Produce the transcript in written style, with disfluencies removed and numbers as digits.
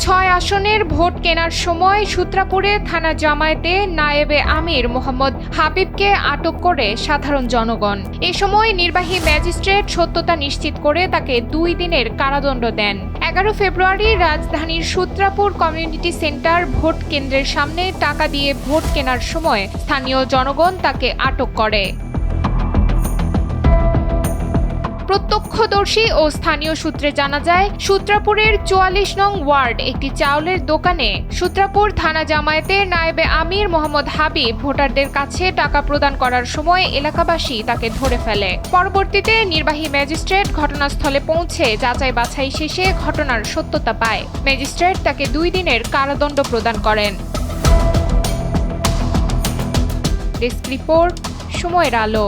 6 আসনের ভোট কেনার সময় সূত্রাপুরে থানা জামায়াতে নায়েবে আমির মোহাম্মদ হাবিবকে আটক করে সাধারণ জনগণ। এ সময় নির্বাহী ম্যাজিস্ট্রেট সত্যতা নিশ্চিত করে তাকে 2 দিনের কারাদণ্ড দেন। 11 ফেব্রুয়ারি রাজধানীর সূত্রাপুর কমিউনিটি সেন্টার ভোট কেন্দ্রের সামনে টাকা দিয়ে ভোট কেনার সময় স্থানীয় জনগণ তাকে আটক করে। প্রত্যক্ষদর্শী ও স্থানীয় সূত্রে জানা যায়, সূত্রাপুরের 44 নং ওয়ার্ড একটি চাউলের দোকানে সূত্রাপুর থানা জামায়াতের নায়েবে আমির মোহাম্মদ হাবিব ভোটারদের কাছে টাকা প্রদান করার সময় এলাকাবাসী তাকে ধরে ফেলে। পরবর্তীতে নির্বাহী ম্যাজিস্ট্রেট ঘটনাস্থলে পৌঁছে যাচাই বাছাই শেষে ঘটনার সত্যতা পায়। ম্যাজিস্ট্রেট তাকে 2 দিনের কারাদণ্ড প্রদান করেন। ডেস্ক রিপোর্ট, সময়ের আলো।